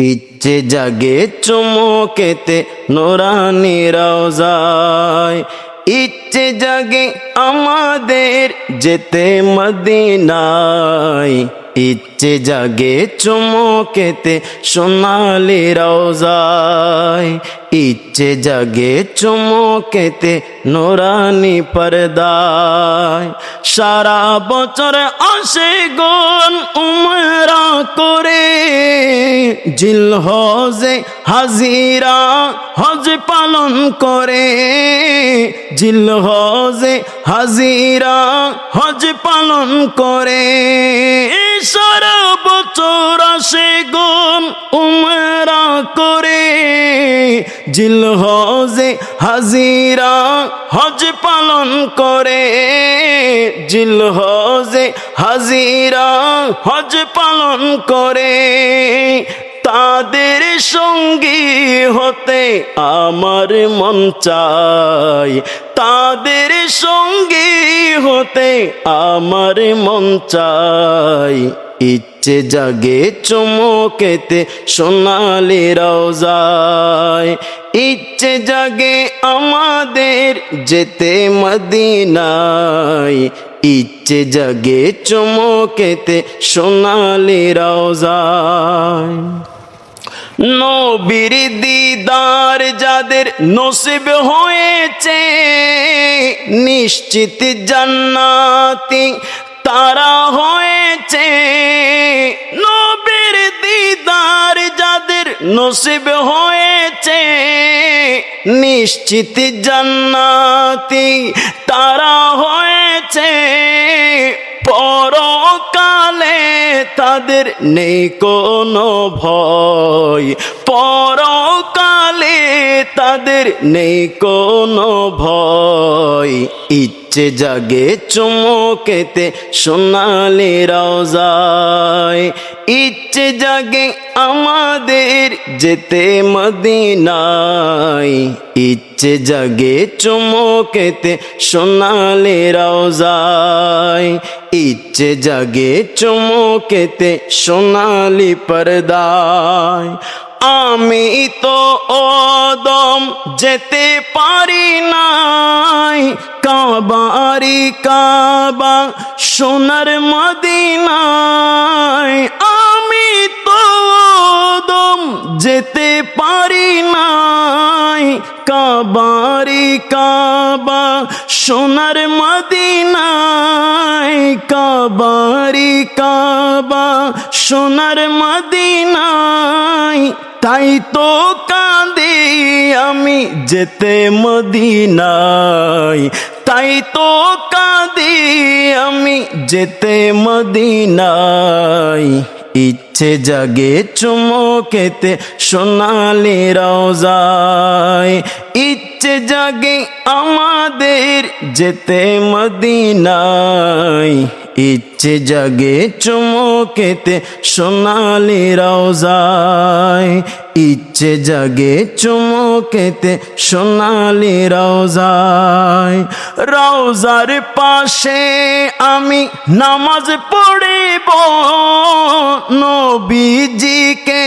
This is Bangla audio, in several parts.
ইচ্ছে জাগে চুমুকেতে নুরানি রওজায়, ইচ্ছে জাগে আমাদের যেতে মদিনায়, ইচ্ছে জাগে চুমুকেতে সোনালি রওজায়, ইচ্ছে জাগে চুমুকেতে নুরানি পর্দায়। সারা বছর আসে গুণ উমরা করে, জিলহজে হাজিরা হজ পালন করে, জিলহজে হাজিরা হজ পালন করে। সারা বছর আসে গুণ উমরা করে, জিলহজে হাজিরা হজ পালন করে, জিলহজে হাজিরা হজ পালন করে। তাদের সঙ্গী হতে আমার মন চায়, তাদের সঙ্গী হতে আমার মন চায়। ইচ্ছে জাগে চুমুকেতে সোনালি রওজায়, ইচ্ছে জাগে আমাদের যেতে মদিনায়, ইচ্ছে জাগে চুমুকেতে সোনালি রওজায়। নবীর দিদার যাদের নসিব হয়েছে, নিশ্চিত জান্নাতি তারা হয়েছে। নবীর দিদার যাদের নসিব হয়েছে, নিশ্চিত জান্নাতি তারা হয়েছে। পরকালে তাদের নেই কোনো ভয়, পরকালে তাদের নেই কোনো ভয়। ইচ্ছে জাগে চুমুকেতে সোনালি রওজায়, ইচ্ছে জাগে আমাদের যেতে মদিনায়, ইচ্ছে জাগে চুমুকেতে সোনালি রওজায়, ইচ্ছে জাগে চুমুকেতে সোনালি পর্দায়। আমি তো ওদম যেতে পারি নাই, কাবারি কাবা সোনার মদিনায়। আমি তো ওদম যেতে পারি নাই, কাবারি কাবা সোনার মদিনায়, কাবারি কাবা সোনার মদিনায়। তাই তো কাঁদি আমি যেতে মদিনায়, তাই তো কাঁদি আমি যেতে মদিনায়। ইচ্ছে জাগে চুমুকেতে সোনালি রওজায়, ইচ্ছে জাগে আমাদের যেতে মদিনায়, ইচ্ছে জাগে চুমুকেতে সোনালি রওজায়, ইচ্ছে জাগে চুমুকেতে সোনালি রওজায়। রওজার পাশে আমি নামাজ পড়িব, নবীজিকে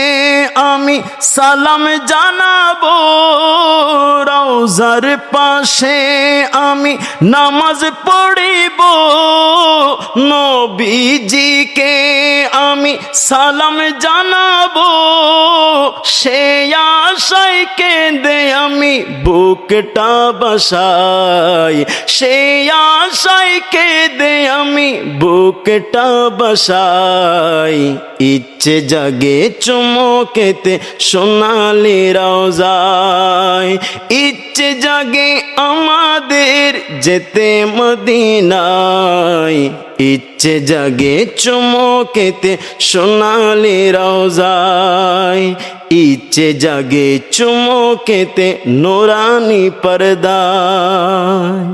আমি সালাম জানাবো। রওজার পাশে আমি নামাজ পড়িব, নবীজিকে আমি সালাম জানাবো। সে আশায় কেঁদে আমি বুকটা বাসাই, সে আশায় কেঁদে আমি বুকটা বাসাই। ইচ্ছে জাগে চুমুকেতে সোনালি রওজায়, ইচ্ছে জাগে আমাদের যেতে মদিনায়, ইচ্ছে জাগে চুমুকেতে সোনালি রওজায়, ইচ্ছে জাগে চুমুকেতে নুরানি পর্দায়।